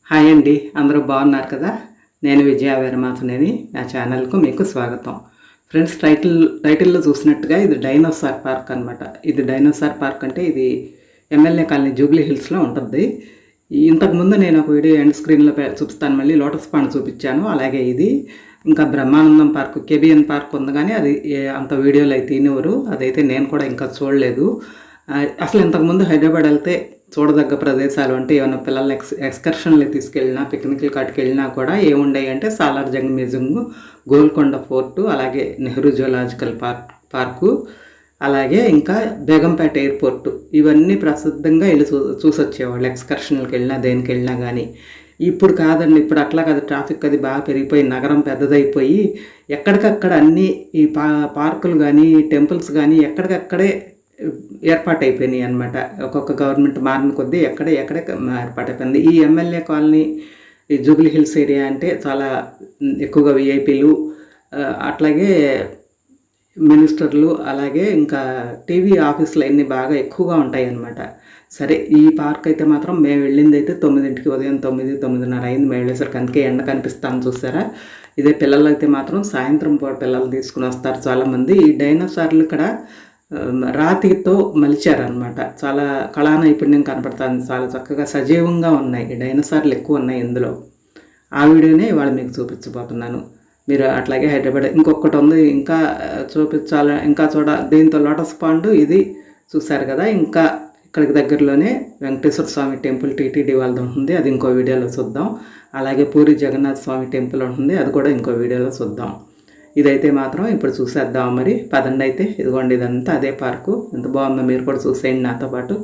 Hi అండి. అందరూ బాగున్నారు కదా! నేను విజయ వీరమాచినేని. నా ఛానల్‌కు మీకు స్వాగతం. ఫ్రెండ్స్ టైటిల్‌లో చూసినట్టుగా ఇది డైనోసార్ పార్క్ అనమాట. ఇది డైనోసార్ పార్క్ అంటే ఇది ఎమ్మెల్యే కాలనీ జూబ్లీ హిల్స్‌లో ఉంటది. ఇంతకుముందు నేను ఒక వీడియో ఎండ్ స్క్రీన్‌లో చూపిస్తాను మళ్ళీ లోటస్ పాండ్ చూపించాను. అలాగే ఇది ఇంకా బ్రహ్మానందం పార్క్, కేబీఎన్ పార్క్ ఉంది గానీ అది అంత వీడియోలు అయితే తీయనివ్వరు. అదైతే నేను కూడా ఇంకా చూడలేదు. అసలు ఇంతకుముందు హైదరాబాద్ వెళ్తే చూడదగ్గ ప్రదేశాలు అంటే ఏమన్నా పిల్లల్ని ఎక్స్కర్షన్‌లకి తీసుకెళ్ళినా, పిక్నిక్‌లకి ఆటికెళ్ళినా కూడా ఏముండేయంటే సాలార్జంగ్ మ్యూజియము, గోల్కొండ ఫోర్టు, అలాగే నెహ్రూ జూలాజికల్ పార్కు, అలాగే ఇంకా బేగంపేట ఎయిర్‌పోర్టు. ఇవన్నీ ప్రసిద్ధంగా ఎళ్లి చూసొచ్చేవాళ్ళు ఎక్స్కర్షన్‌లకెళ్ళినా, దేనికెళ్ళినా గానీ. ఇప్పుడు కాదండి. ఇప్పుడు అట్లా కాదు. ట్రాఫిక్ అది బాగా పెరిగిపోయి, నగరం పెద్దదైపోయి, ఎక్కడికక్కడ అన్నీ ఈ పార్కులు గానీ, టెంపుల్స్ గానీ ఎక్కడికక్కడే ఏర్పాటయిపోయినాయి అనమాట. ఒక్కొక్క గవర్నమెంట్ మారిన కొద్దీ ఎక్కడే ఏర్పాటయిపోయింది. ఈ ఎమ్మెల్యే కాలనీ, ఈ జూబ్లీ హిల్స్ ఏరియా అంటే చాలా ఎక్కువగా వీఐపీలు, అట్లాగే మినిస్టర్లు, అలాగే ఇంకా టీవీ ఆఫీసులు అన్నీ బాగా ఎక్కువగా ఉంటాయన్నమాట. సరే ఈ పార్క్ అయితే మాత్రం మేము వెళ్ళిందైతే 9కి, ఉదయం 9, 9:30 అయింది మేము వెళ్ళేసరికి. అందుకే ఎండ కనిపిస్తాను చూసారా. ఇదే పిల్లలైతే మాత్రం సాయంత్రం పూట పిల్లలు తీసుకుని వస్తారు చాలామంది. ఈ డైనోసార్లు ఇక్కడ రాతితో మలిచారనమాట. చాలా కళా నైపుణ్యం కనపడుతుంది. చాలా చక్కగా సజీవంగా ఉన్నాయి. ఈ డైనోసార్లు ఎక్కువ ఉన్నాయి ఇందులో. ఆ వీడియోనే ఇవాళ మీకు చూపించబోతున్నాను. మీరు అట్లాగే హైదరాబాద్ ఇంకొకటి ఉంది ఇంకా చూపించాలి, ఇంకా దీంతో లోటస్ పాండ్ ఇది చూశారు కదా. ఇంకా ఇక్కడికి దగ్గరలోనే వెంకటేశ్వర స్వామి టెంపుల్ టీటీడీ వాళ్ళది ఉంటుంది. అది ఇంకో వీడియోలో చూద్దాం. అలాగే పూరి జగన్నాథ స్వామి టెంపుల్ ఉంటుంది. అది కూడా ఇంకో వీడియోలో చూద్దాం. ఇదైతే మాత్రం ఇప్పుడు చూసేద్దాం మరి. పదండి అయితే. ఇదిగోండి ఇదంతా అదే పార్కు. ఎంత బాగుందో మీరు కూడా చూసేయండి నాతో పాటు.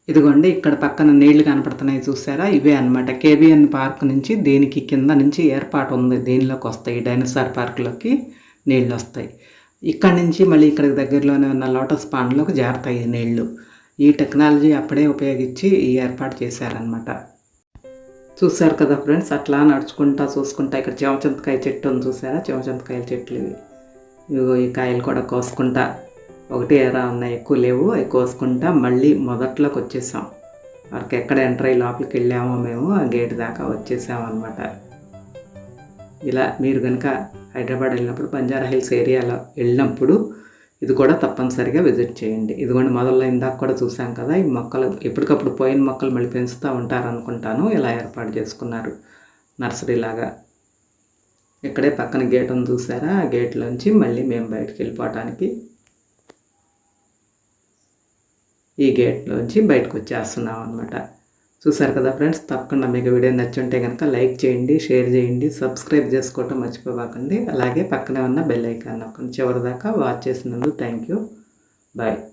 ఇదిగోండి ఇక్కడ పక్కన నీళ్లు కనపడుతున్నాయి చూసారా, ఇవే అనమాట. కేబిఎన్ పార్క్ నుంచి దీనికి కింద నుంచి ఏర్పాటు ఉంది, దీనిలోకి వస్తాయి, డైనోసార్ పార్క్లోకి నీళ్ళు వస్తాయి. ఇక్కడ నుంచి మళ్ళీ ఇక్కడికి దగ్గరలోనే ఉన్న లోటస్ పాండ్లోకి జారుతాయి నీళ్లు. ఈ టెక్నాలజీ అప్పుడే ఉపయోగించి ఈ ఏర్పాటు చేశారనమాట. చూసారు కదా ఫ్రెండ్స్, అట్లా నడుచుకుంటా చూసుకుంటా ఇక్కడ చెమచంతకాయ చెట్టు ఉంది చూసారా, చెమచంతకాయల చెట్లు ఇవి. ఇగో ఈ కాయలు కూడా కోసుకుంటా, ఒకటి ఎరా ఉన్నాయి, ఎక్కువ లేవు, అవి కోసుకుంటా మళ్ళీ మొదట్లోకి వచ్చేసాం. వాళ్ళకి ఎక్కడ ఎంటర్ అయ్యి లోపలికి వెళ్ళామో మేము ఆ గేట్ దాకా వచ్చేసాం అనమాట. ఇలా మీరు కనుక హైదరాబాద్ వెళ్ళినప్పుడు బంజారా హిల్స్ ఏరియాలో వెళ్ళినప్పుడు ఇది కూడా తప్పనిసరిగా విజిట్ చేయండి. ఇదిగోండి మొదల్లో ఇందాక కూడా చూసాం కదా, ఈ మొక్కలు ఎప్పటికప్పుడు పోయిన మొక్కలు మళ్ళీ పెంచుతూ ఉంటారు అనుకుంటాను. ఇలా ఏర్పాటు చేసుకున్నారు నర్సరీ లాగా. ఇక్కడే పక్కన గేట్ ఉంది చూసారా, ఆ గేట్లోంచి మళ్ళీ మేము బయటకు వెళ్ళిపోవటానికి ఈ గేట్లోంచి బయటకు వచ్చేస్తున్నాం అనమాట. చూసారు కదా ఫ్రెండ్స్, తప్పకుండా మీకు వీడియో నచ్చుంటే కనుక లైక్ చేయండి, షేర్ చేయండి, సబ్స్క్రైబ్ చేసుకోవటం మర్చిపోకండి. అలాగే పక్కనే ఉన్న బెల్ ఐకాన్ నొక్కండి. చివరి దాకా వాచ్ చేసినందుకు థ్యాంక్ యూ. బాయ్.